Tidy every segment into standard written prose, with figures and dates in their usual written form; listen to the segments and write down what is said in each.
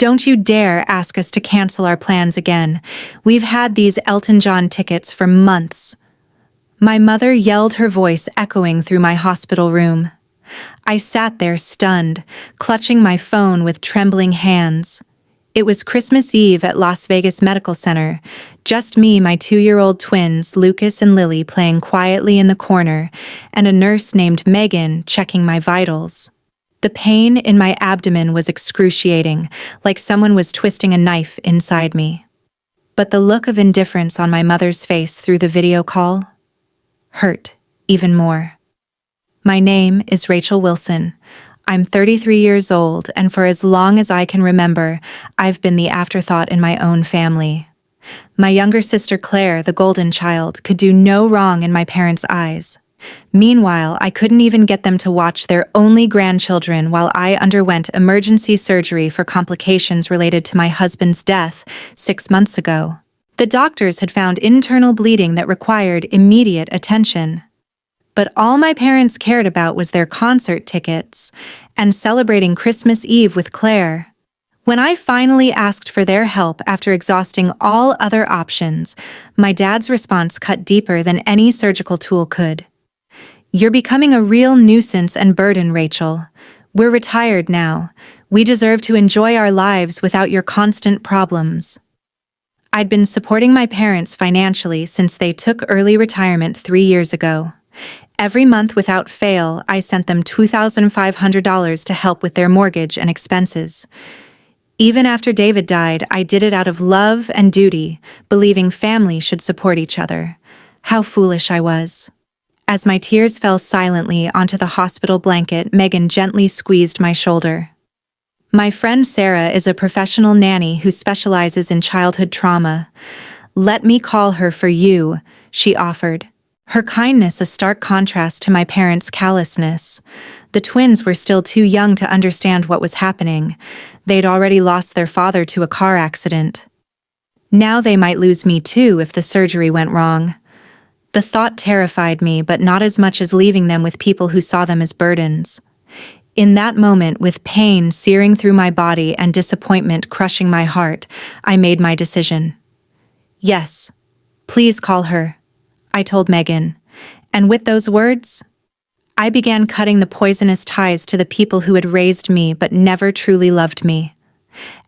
Don't you dare ask us to cancel our plans again. We've had these Elton John tickets for months." My mother yelled, her voice echoing through my hospital room. I sat there stunned, clutching my phone with trembling hands. It was Christmas Eve at Las Vegas Medical Center, just me, my 2-year-old twins, Lucas and Lily, playing quietly in the corner, and a nurse named Megan checking my vitals. The pain in my abdomen was excruciating, like someone was twisting a knife inside me. But the look of indifference on my mother's face through the video call hurt even more. "My name is Rachel Wilson. I'm 33 years old, and for as long as I can remember, I've been the afterthought in my own family. My younger sister Claire, the golden child, could do no wrong in my parents' eyes. Meanwhile, I couldn't even get them to watch their only grandchildren while I underwent emergency surgery for complications related to my husband's death 6 months ago. The doctors had found internal bleeding that required immediate attention. But all my parents cared about was their concert tickets and celebrating Christmas Eve with Claire. When I finally asked for their help after exhausting all other options, my dad's response cut deeper than any surgical tool could. "You're becoming a real nuisance and burden, Rachel. We're retired now. We deserve to enjoy our lives without your constant problems." I'd been supporting my parents financially since they took early retirement 3 years ago. Every month without fail, I sent them $2,500 to help with their mortgage and expenses. Even after David died, I did it out of love and duty, believing family should support each other. How foolish I was. As my tears fell silently onto the hospital blanket, Megan gently squeezed my shoulder. "My friend Sarah is a professional nanny who specializes in childhood trauma. Let me call her for you," she offered. Her kindness a stark contrast to my parents' callousness. The twins were still too young to understand what was happening. They'd already lost their father to a car accident. Now they might lose me too if the surgery went wrong. The thought terrified me, but not as much as leaving them with people who saw them as burdens. In that moment, with pain searing through my body and disappointment crushing my heart, I made my decision. "Yes, please call her," I told Megan. And with those words, I began cutting the poisonous ties to the people who had raised me but never truly loved me.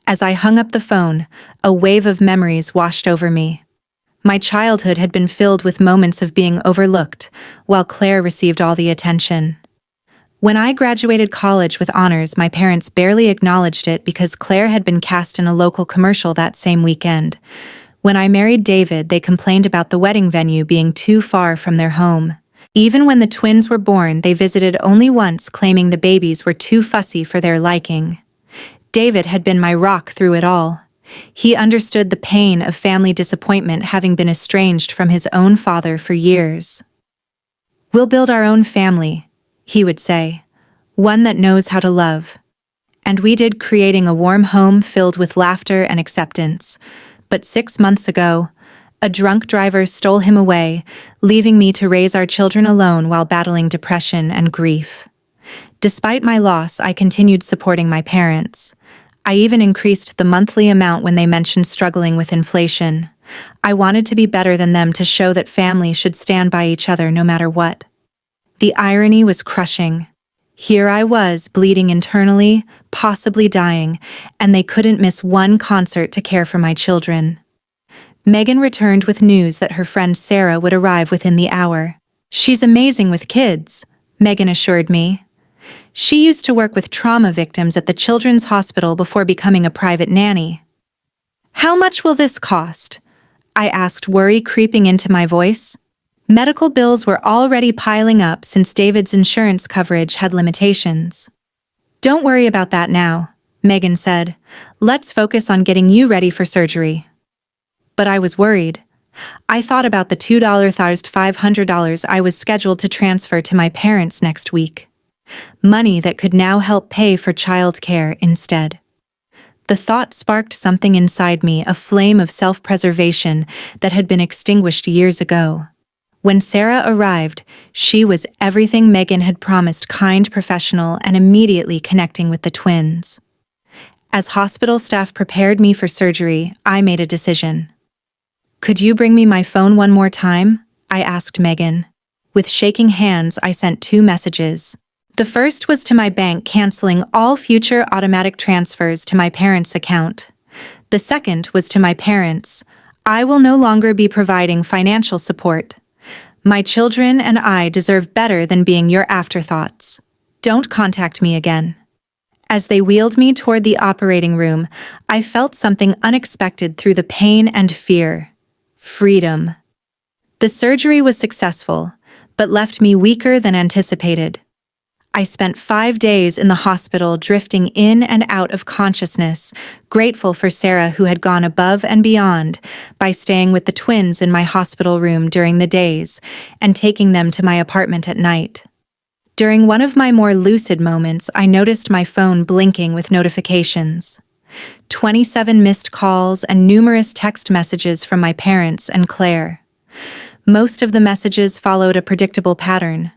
As I hung up the phone, a wave of memories washed over me. My childhood had been filled with moments of being overlooked, while Claire received all the attention. When I graduated college with honors, my parents barely acknowledged it because Claire had been cast in a local commercial that same weekend. When I married David, they complained about the wedding venue being too far from their home. Even when the twins were born, they visited only once, claiming the babies were too fussy for their liking. David had been my rock through it all. He understood the pain of family disappointment, having been estranged from his own father for years. "We'll build our own family," he would say, "one that knows how to love." And we did, creating a warm home filled with laughter and acceptance. But 6 months ago, a drunk driver stole him away, leaving me to raise our children alone while battling depression and grief. Despite my loss, I continued supporting my parents. I even increased the monthly amount when they mentioned struggling with inflation. I wanted to be better than them, to show that family should stand by each other no matter what. The irony was crushing. Here I was, bleeding internally, possibly dying, and they couldn't miss one concert to care for my children. Megan returned with news that her friend Sarah would arrive within the hour. "She's amazing with kids," Megan assured me. She used to work with trauma victims at the Children's Hospital before becoming a private nanny. "How much will this cost?" I asked, worry creeping into my voice. Medical bills were already piling up since David's insurance coverage had limitations. "Don't worry about that now," Megan said. "Let's focus on getting you ready for surgery." But I was worried. I thought about the $2,500 I was scheduled to transfer to my parents next week. Money that could now help pay for childcare instead. The thought sparked something inside me, a flame of self-preservation that had been extinguished years ago. When Sarah arrived, she was everything Megan had promised: kind, professional, and immediately connecting with the twins. As hospital staff prepared me for surgery, I made a decision. "Could you bring me my phone one more time?" I asked Megan. With shaking hands, I sent 2 messages. The first was to my bank canceling all future automatic transfers to my parents' account. The second was to my parents. "I will no longer be providing financial support. My children and I deserve better than being your afterthoughts. Don't contact me again." As they wheeled me toward the operating room, I felt something unexpected through the pain and fear. Freedom. The surgery was successful, but left me weaker than anticipated. I spent 5 days in the hospital drifting in and out of consciousness, grateful for Sarah, who had gone above and beyond by staying with the twins in my hospital room during the days and taking them to my apartment at night. During one of my more lucid moments, I noticed my phone blinking with notifications. 27 missed calls and numerous text messages from my parents and Claire. Most of the messages followed a predictable pattern: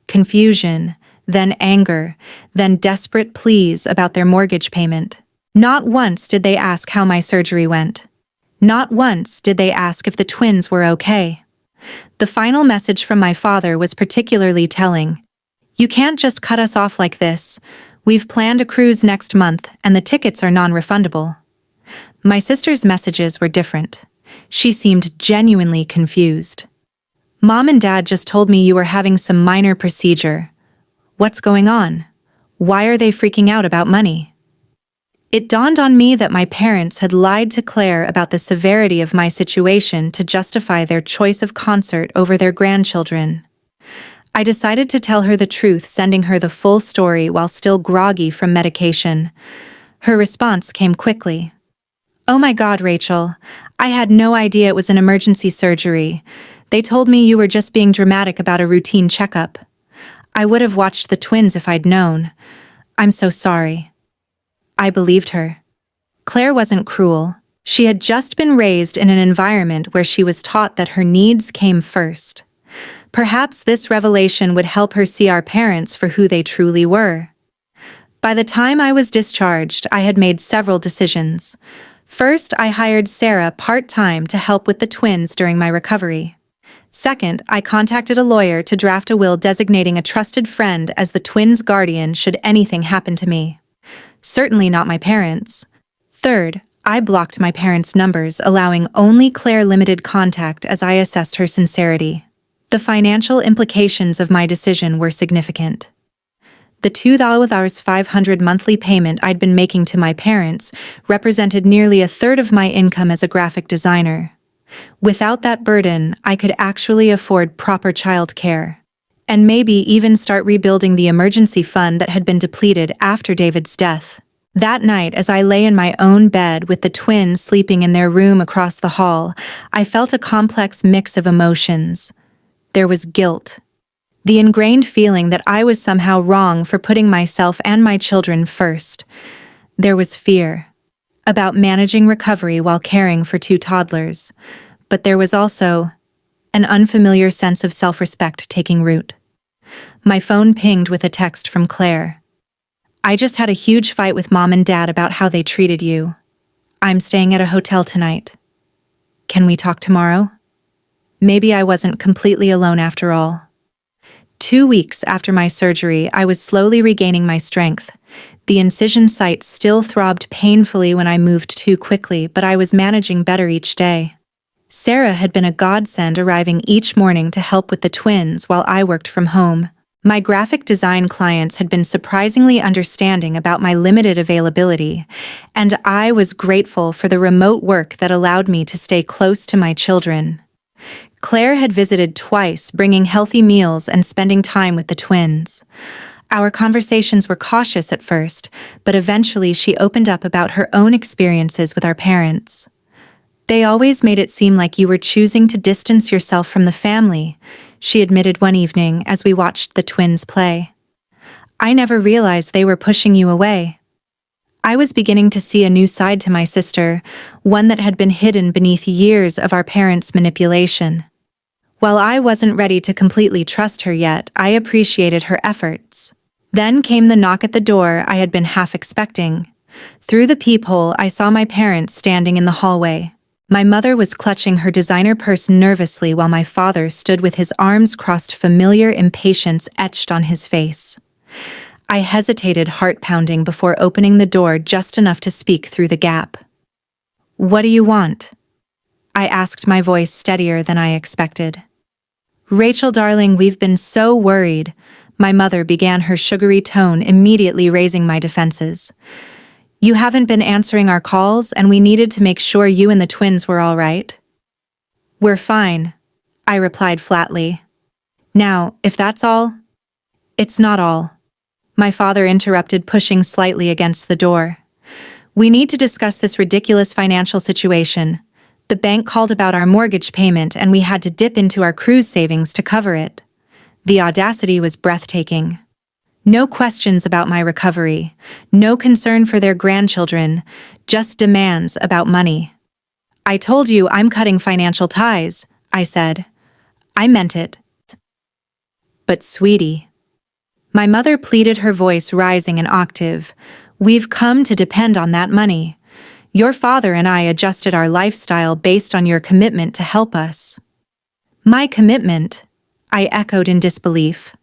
confusion, then anger, then desperate pleas about their mortgage payment. Not once did they ask how my surgery went. Not once did they ask if the twins were okay. The final message from my father was particularly telling. "You can't just cut us off like this. We've planned a cruise next month and the tickets are non-refundable." My sister's messages were different. She seemed genuinely confused. "Mom and Dad just told me you were having some minor procedure. What's going on? Why are they freaking out about money?" It dawned on me that my parents had lied to Claire about the severity of my situation to justify their choice of concert over their grandchildren. I decided to tell her the truth, sending her the full story while still groggy from medication. Her response came quickly. "Oh my God, Rachel. I had no idea it was an emergency surgery. They told me you were just being dramatic about a routine checkup. I would have watched the twins if I'd known. I'm so sorry." I believed her. Claire wasn't cruel. She had just been raised in an environment where she was taught that her needs came first. Perhaps this revelation would help her see our parents for who they truly were. By the time I was discharged, I had made several decisions. First, I hired Sarah part-time to help with the twins during my recovery. Second, I contacted a lawyer to draft a will designating a trusted friend as the twins' guardian should anything happen to me. Certainly not my parents. Third, I blocked my parents' numbers, allowing only Claire limited contact as I assessed her sincerity. The financial implications of my decision were significant. The $2,500 monthly payment I'd been making to my parents represented nearly a third of my income as a graphic designer. Without that burden, I could actually afford proper child care, and maybe even start rebuilding the emergency fund that had been depleted after David's death. That night, as I lay in my own bed with the twins sleeping in their room across the hall, I felt a complex mix of emotions. There was guilt, the ingrained feeling that I was somehow wrong for putting myself and my children first. There was fear about managing recovery while caring for 2 toddlers, but there was also an unfamiliar sense of self-respect taking root. My phone pinged with a text from Claire. "I just had a huge fight with Mom and Dad about how they treated you. I'm staying at a hotel tonight. Can we talk tomorrow?" Maybe I wasn't completely alone after all. 2 weeks after my surgery, I was slowly regaining my strength. The incision site still throbbed painfully when I moved too quickly, but I was managing better each day. Sarah had been a godsend, arriving each morning to help with the twins while I worked from home. My graphic design clients had been surprisingly understanding about my limited availability, and I was grateful for the remote work that allowed me to stay close to my children. Claire had visited twice, bringing healthy meals and spending time with the twins. Our conversations were cautious at first, but eventually she opened up about her own experiences with our parents. "They always made it seem like you were choosing to distance yourself from the family," she admitted one evening as we watched the twins play. "I never realized they were pushing you away." I was beginning to see a new side to my sister, one that had been hidden beneath years of our parents' manipulation. While I wasn't ready to completely trust her yet, I appreciated her efforts. Then came the knock at the door I had been half expecting. Through the peephole, I saw my parents standing in the hallway. My mother was clutching her designer purse nervously while my father stood with his arms crossed, familiar impatience etched on his face. I hesitated, heart pounding, before opening the door just enough to speak through the gap. "What do you want?" I asked, my voice steadier than I expected. "Rachel, darling, we've been so worried," my mother began, her sugary tone immediately raising my defenses. "You haven't been answering our calls, and we needed to make sure you and the twins were all right." "We're fine," I replied flatly. "Now, if that's all—" "It's not all," my father interrupted, pushing slightly against the door. "We need to discuss this ridiculous financial situation. The bank called about our mortgage payment and we had to dip into our cruise savings to cover it." The audacity was breathtaking. No questions about my recovery, no concern for their grandchildren, just demands about money. "I told you I'm cutting financial ties," I said. "I meant it." "But sweetie," my mother pleaded, her voice rising an octave, "we've come to depend on that money. Your father and I adjusted our lifestyle based on your commitment to help us." "My commitment?" I echoed in disbelief.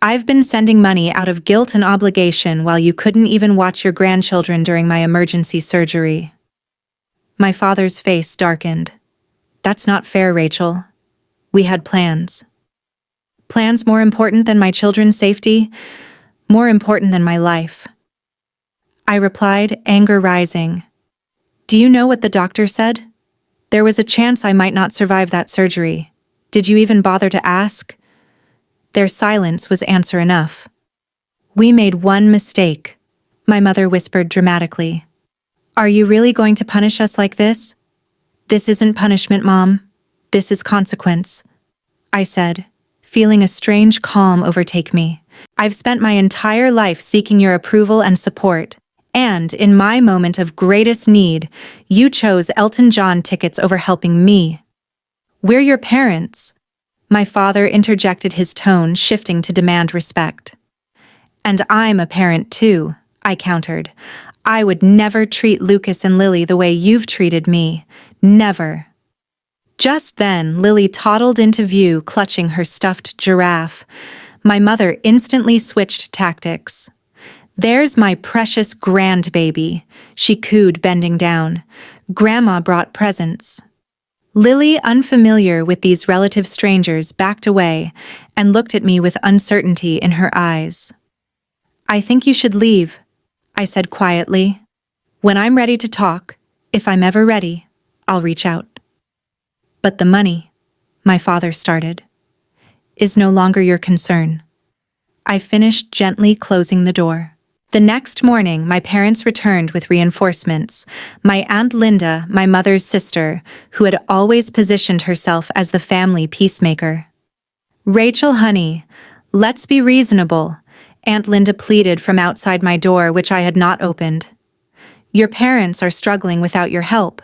"I've been sending money out of guilt and obligation while you couldn't even watch your grandchildren during my emergency surgery." My father's face darkened. "That's not fair, Rachel. We had plans." "Plans more important than my children's safety? More important than my life?" I replied, anger rising. "Do you know what the doctor said? There was a chance I might not survive that surgery. Did you even bother to ask?" Their silence was answer enough. "We made one mistake," my mother whispered dramatically. "Are you really going to punish us like this?" "This isn't punishment, Mom. This is consequence," I said, feeling a strange calm overtake me. "I've spent my entire life seeking your approval and support, and in my moment of greatest need, you chose Elton John tickets over helping me." "We're your parents," my father interjected, his tone shifting to demand respect. "And I'm a parent too," I countered. "I would never treat Lucas and Lily the way you've treated me. Never." Just then, Lily toddled into view, clutching her stuffed giraffe. My mother instantly switched tactics. "There's my precious grandbaby," she cooed, bending down. "Grandma brought presents." Lily, unfamiliar with these relative strangers, backed away and looked at me with uncertainty in her eyes. "I think you should leave," I said quietly. "When I'm ready to talk, if I'm ever ready, I'll reach out." "But the money," my father started, "is no longer your concern." I finished, gently closing the door. The next morning, my parents returned with reinforcements. My Aunt Linda, my mother's sister, who had always positioned herself as the family peacemaker. "Rachel, honey, let's be reasonable," Aunt Linda pleaded from outside my door, which I had not opened. "Your parents are struggling without your help.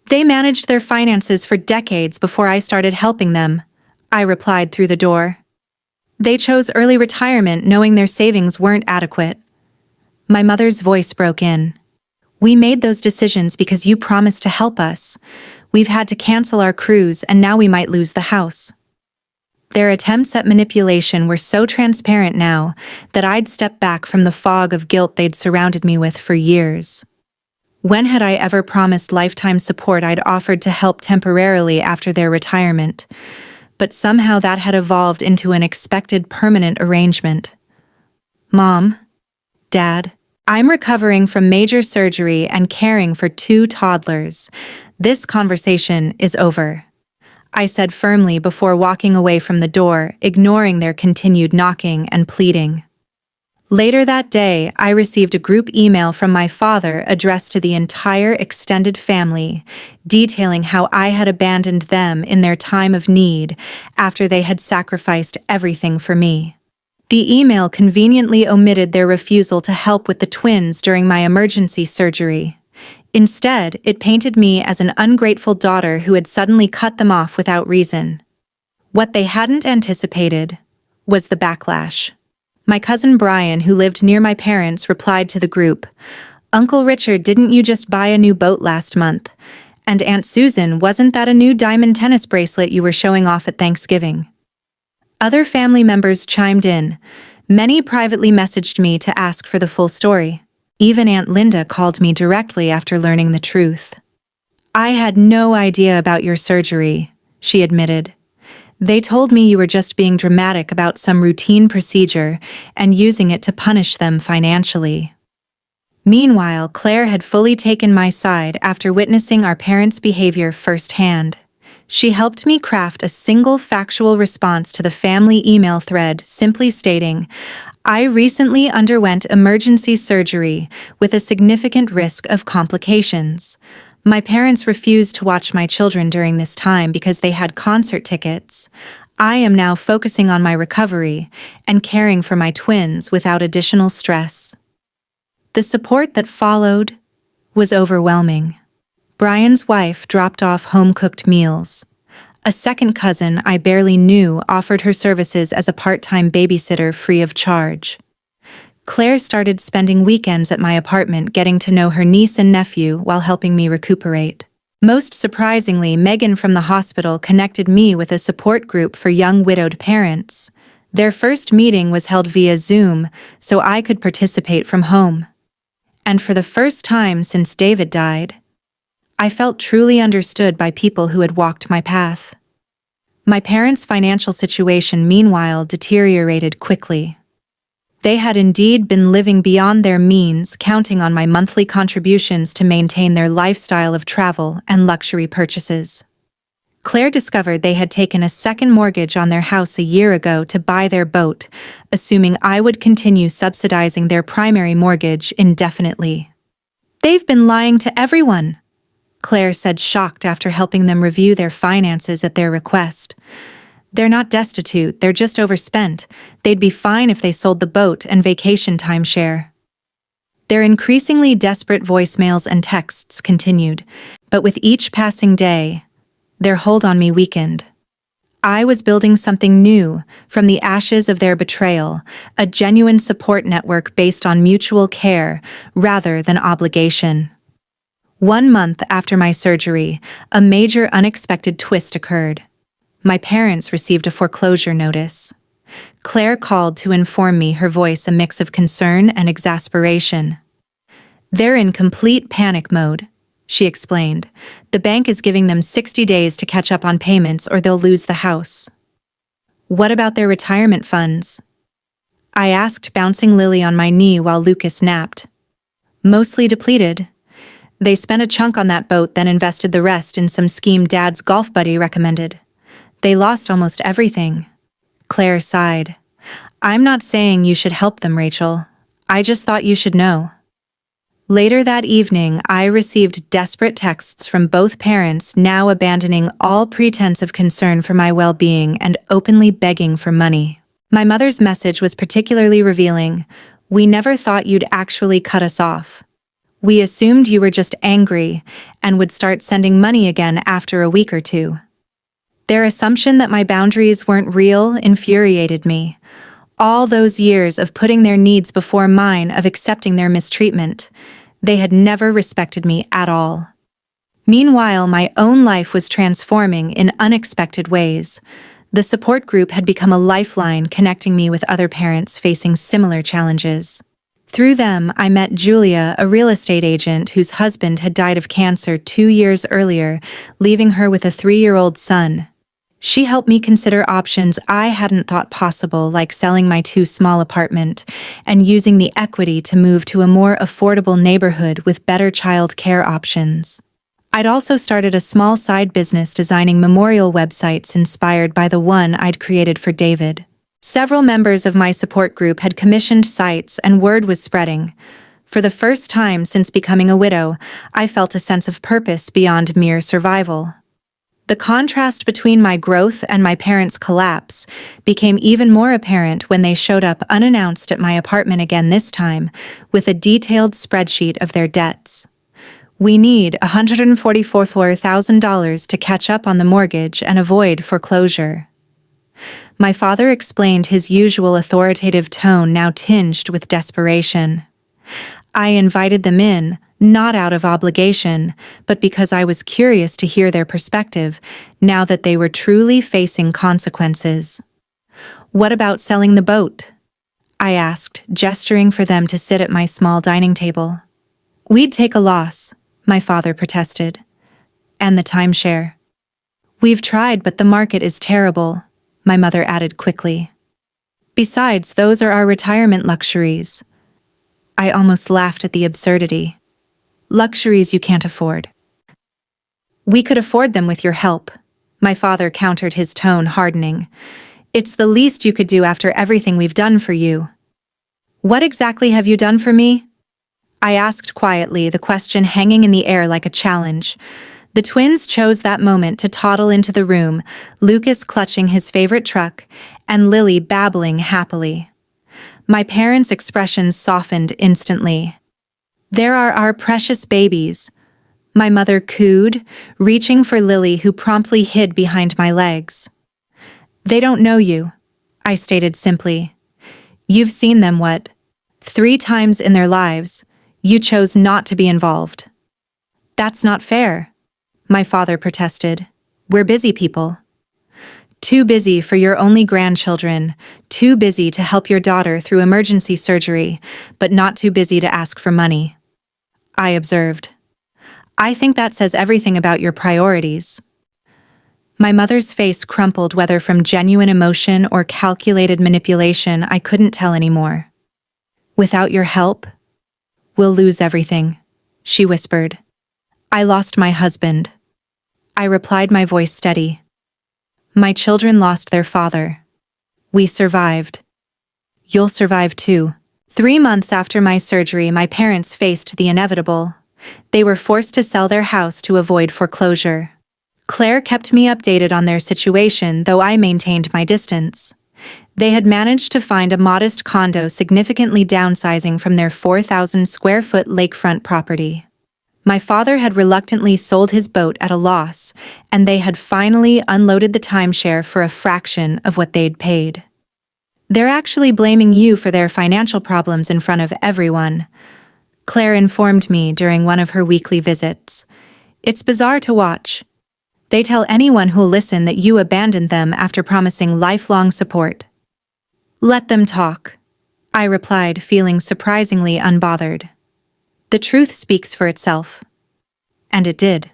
They managed their finances for decades before I started helping them," I replied through the door. "They chose early retirement knowing their savings weren't adequate." My mother's voice broke in. "We made those decisions because you promised to help us. We've had to cancel our cruise and now we might lose the house." Their attempts at manipulation were so transparent now that I'd stepped back from the fog of guilt they'd surrounded me with for years. When had I ever promised lifetime support? I'd offered to help temporarily after their retirement, but somehow that had evolved into an expected permanent arrangement. "Mom, Dad, I'm recovering from major surgery and caring for 2 toddlers. This conversation is over," I said firmly before walking away from the door, ignoring their continued knocking and pleading. Later that day, I received a group email from my father addressed to the entire extended family, detailing how I had abandoned them in their time of need after they had sacrificed everything for me. The email conveniently omitted their refusal to help with the twins during my emergency surgery. Instead, it painted me as an ungrateful daughter who had suddenly cut them off without reason. What they hadn't anticipated was the backlash. My cousin Brian, who lived near my parents, replied to the group, Uncle Richard, didn't you just buy a new boat last month? And Aunt Susan, wasn't that a new diamond tennis bracelet you were showing off at Thanksgiving? Other family members chimed in. Many privately messaged me to ask for the full story. Even Aunt Linda called me directly after learning the truth. I had no idea about your surgery, she admitted. They told me you were just being dramatic about some routine procedure and using it to punish them financially. Meanwhile, Claire had fully taken my side after witnessing our parents' behavior firsthand. She helped me craft a single factual response to the family email thread, simply stating, "I recently underwent emergency surgery with a significant risk of complications. My parents refused to watch my children during this time because they had concert tickets. I am now focusing on my recovery and caring for my twins without additional stress." The support that followed was overwhelming. Brian's wife dropped off home-cooked meals. A second cousin I barely knew offered her services as a part-time babysitter free of charge. Claire started spending weekends at my apartment getting to know her niece and nephew while helping me recuperate. Most surprisingly, Megan from the hospital connected me with a support group for young widowed parents. Their first meeting was held via Zoom, so I could participate from home. And for the first time since David died, I felt truly understood by people who had walked my path. My parents' financial situation, meanwhile, deteriorated quickly. They had indeed been living beyond their means, counting on my monthly contributions to maintain their lifestyle of travel and luxury purchases. Claire discovered they had taken a second mortgage on their house a year ago to buy their boat, assuming I would continue subsidizing their primary mortgage indefinitely. "They've been lying to everyone," Claire said, shocked after helping them review their finances at their request. "They're not destitute, they're just overspent. They'd be fine if they sold the boat and vacation timeshare." Their increasingly desperate voicemails and texts continued, but with each passing day, their hold on me weakened. I was building something new from the ashes of their betrayal, a genuine support network based on mutual care rather than obligation. 1 month after my surgery, a major unexpected twist occurred. My parents received a foreclosure notice. Claire called to inform me, her voice a mix of concern and exasperation. "They're in complete panic mode," she explained. "The bank is giving them 60 days to catch up on payments or they'll lose the house." "What about their retirement funds?" I asked, bouncing Lily on my knee while Lucas napped. "Mostly depleted. They spent a chunk on that boat, then invested the rest in some scheme Dad's golf buddy recommended. They lost almost everything." Claire sighed. "I'm not saying you should help them, Rachel. I just thought you should know." Later that evening, I received desperate texts from both parents, now abandoning all pretense of concern for my well-being and openly begging for money. My mother's message was particularly revealing. "We never thought you'd actually cut us off. We assumed you were just angry and would start sending money again after a week or two." Their assumption that my boundaries weren't real infuriated me. All those years of putting their needs before mine, of accepting their mistreatment, they had never respected me at all. Meanwhile, my own life was transforming in unexpected ways. The support group had become a lifeline, connecting me with other parents facing similar challenges. Through them, I met Julia, a real estate agent whose husband had died of cancer 2 years earlier, leaving her with a 3-year-old son. She helped me consider options I hadn't thought possible, like selling my too-small apartment and using the equity to move to a more affordable neighborhood with better child care options. I'd also started a small side business designing memorial websites inspired by the one I'd created for David. Several members of my support group had commissioned sites, and word was spreading. For the first time since becoming a widow, I felt a sense of purpose beyond mere survival. The contrast between my growth and my parents' collapse became even more apparent when they showed up unannounced at my apartment again, this time with a detailed spreadsheet of their debts. "We need $144,000 to catch up on the mortgage and avoid foreclosure." My father explained, his usual authoritative tone now tinged with desperation. I invited them in, not out of obligation, but because I was curious to hear their perspective, now that they were truly facing consequences. "What about selling the boat?" I asked, gesturing for them to sit at my small dining table. "We'd take a loss," my father protested. "And the timeshare." "We've tried, but the market is terrible," my mother added quickly. "Besides, those are our retirement luxuries." I almost laughed at the absurdity. "Luxuries you can't afford." "We could afford them with your help," my father countered, his tone hardening. "It's the least you could do after everything we've done for you." "What exactly have you done for me?" I asked quietly, the question hanging in the air like a challenge. The twins chose that moment to toddle into the room, Lucas clutching his favorite truck, and Lily babbling happily. My parents' expressions softened instantly. "There are our precious babies," my mother cooed, reaching for Lily, who promptly hid behind my legs. "They don't know you," I stated simply. "You've seen them, 3 times in their lives. You chose not to be involved." "That's not fair," my father protested. "We're busy people." "Too busy for your only grandchildren, too busy to help your daughter through emergency surgery, but not too busy to ask for money," I observed. "I think that says everything about your priorities." My mother's face crumpled, whether from genuine emotion or calculated manipulation, I couldn't tell anymore. "Without your help, we'll lose everything," she whispered. "I lost my husband," I replied, my voice steady. "My children lost their father. We survived. You'll survive too." 3 months after my surgery, my parents faced the inevitable. They were forced to sell their house to avoid foreclosure. Claire kept me updated on their situation, though I maintained my distance. They had managed to find a modest condo, significantly downsizing from their 4,000-square-foot lakefront property. My father had reluctantly sold his boat at a loss, and they had finally unloaded the timeshare for a fraction of what they'd paid. "They're actually blaming you for their financial problems in front of everyone," Claire informed me during one of her weekly visits. "It's bizarre to watch. They tell anyone who'll listen that you abandoned them after promising lifelong support." "Let them talk," I replied, feeling surprisingly unbothered. "The truth speaks for itself." And it did.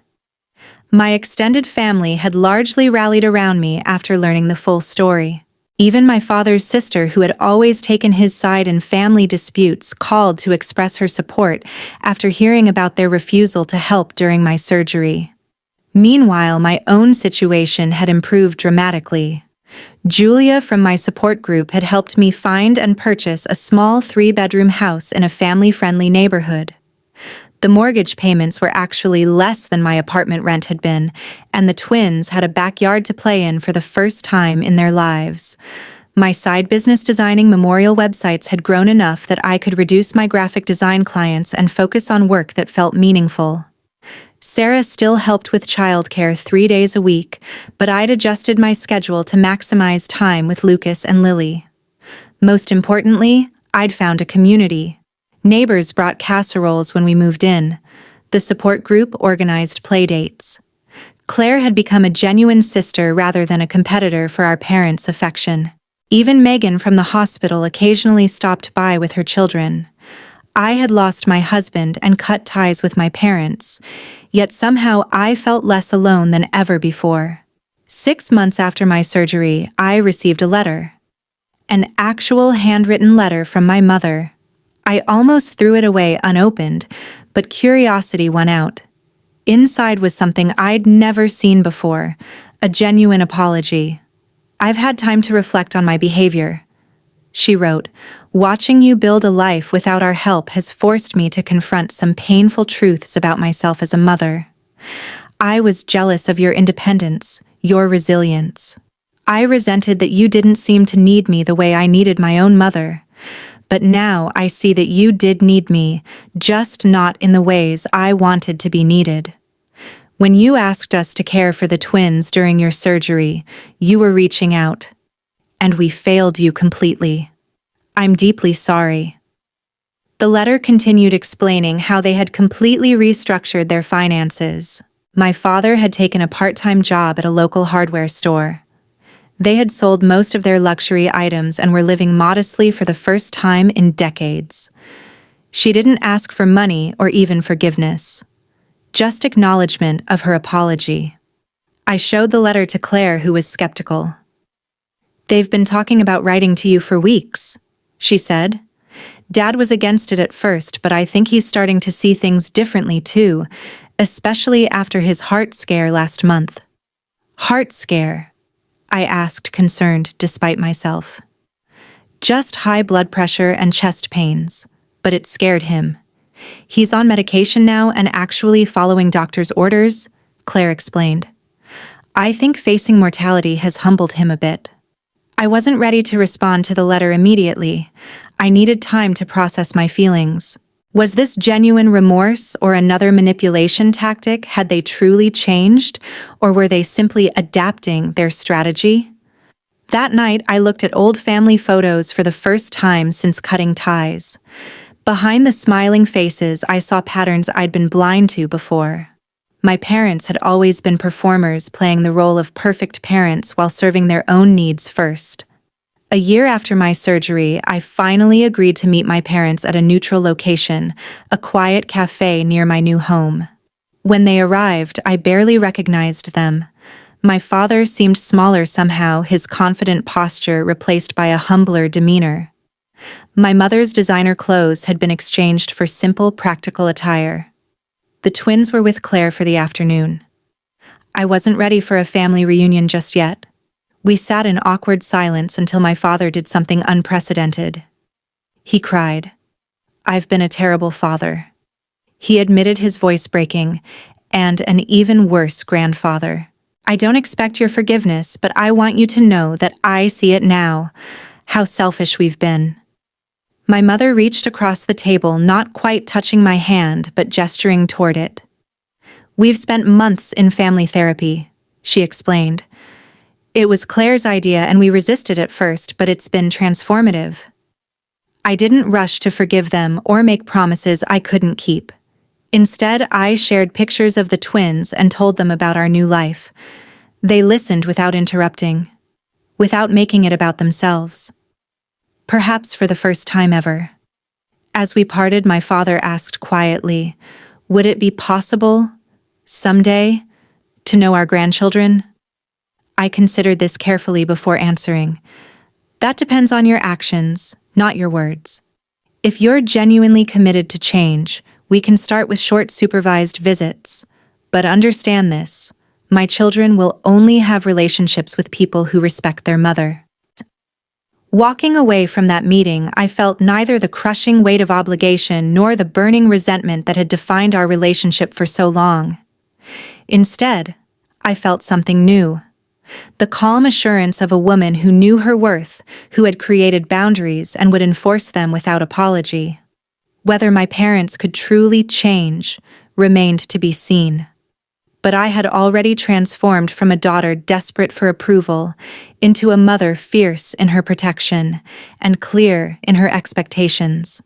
My extended family had largely rallied around me after learning the full story. Even my father's sister, who had always taken his side in family disputes, called to express her support after hearing about their refusal to help during my surgery. Meanwhile, my own situation had improved dramatically. Julia from my support group had helped me find and purchase a small 3-bedroom house in a family-friendly neighborhood. The mortgage payments were actually less than my apartment rent had been, and the twins had a backyard to play in for the first time in their lives. My side business, designing memorial websites, had grown enough that I could reduce my graphic design clients and focus on work that felt meaningful. Sarah still helped with childcare 3 days a week, but I'd adjusted my schedule to maximize time with Lucas and Lily. Most importantly, I'd found a community. Neighbors brought casseroles when we moved in. The support group organized playdates. Claire had become a genuine sister rather than a competitor for our parents' affection. Even Megan from the hospital occasionally stopped by with her children. I had lost my husband and cut ties with my parents, yet somehow I felt less alone than ever before. 6 months after my surgery, I received a letter. An actual handwritten letter from my mother. I almost threw it away unopened, but curiosity won out. Inside was something I'd never seen before, a genuine apology. "I've had time to reflect on my behavior," she wrote. "Watching you build a life without our help has forced me to confront some painful truths about myself as a mother. I was jealous of your independence, your resilience. I resented that you didn't seem to need me the way I needed my own mother. But now I see that you did need me, just not in the ways I wanted to be needed. When you asked us to care for the twins during your surgery, you were reaching out. And we failed you completely. I'm deeply sorry." The letter continued explaining how they had completely restructured their finances. My father had taken a part-time job at a local hardware store. They had sold most of their luxury items and were living modestly for the first time in decades. She didn't ask for money or even forgiveness. Just acknowledgement of her apology. I showed the letter to Claire, who was skeptical. "They've been talking about writing to you for weeks," she said. "Dad was against it at first, but I think he's starting to see things differently too, especially after his heart scare last month." "Heart scare?" I asked, concerned despite myself. "Just high blood pressure and chest pains, but it scared him. He's on medication now and actually following doctor's orders," Claire explained. "I think facing mortality has humbled him a bit." I wasn't ready to respond to the letter immediately. I needed time to process my feelings. Was this genuine remorse or another manipulation tactic? Had they truly changed, or were they simply adapting their strategy? That night, I looked at old family photos for the first time since cutting ties. Behind the smiling faces, I saw patterns I'd been blind to before. My parents had always been performers, playing the role of perfect parents while serving their own needs first. A year after my surgery, I finally agreed to meet my parents at a neutral location, a quiet cafe near my new home. When they arrived, I barely recognized them. My father seemed smaller somehow, his confident posture replaced by a humbler demeanor. My mother's designer clothes had been exchanged for simple, practical attire. The twins were with Claire for the afternoon. I wasn't ready for a family reunion just yet. We sat in awkward silence until my father did something unprecedented. He cried. "I've been a terrible father." He admitted, his voice breaking, "and an even worse grandfather. I don't expect your forgiveness, but I want you to know that I see it now, how selfish we've been." My mother reached across the table, not quite touching my hand, but gesturing toward it. "We've spent months in family therapy," she explained. "It was Claire's idea and we resisted at first, but it's been transformative." I didn't rush to forgive them or make promises I couldn't keep. Instead, I shared pictures of the twins and told them about our new life. They listened without interrupting, without making it about themselves. Perhaps for the first time ever. As we parted, my father asked quietly, "Would it be possible, someday, to know our grandchildren?" I considered this carefully before answering. "That depends on your actions, not your words. If you're genuinely committed to change, we can start with short supervised visits. But understand this, my children will only have relationships with people who respect their mother." Walking away from that meeting, I felt neither the crushing weight of obligation nor the burning resentment that had defined our relationship for so long. Instead, I felt something new. The calm assurance of a woman who knew her worth, who had created boundaries and would enforce them without apology. Whether my parents could truly change remained to be seen. But I had already transformed from a daughter desperate for approval into a mother fierce in her protection and clear in her expectations.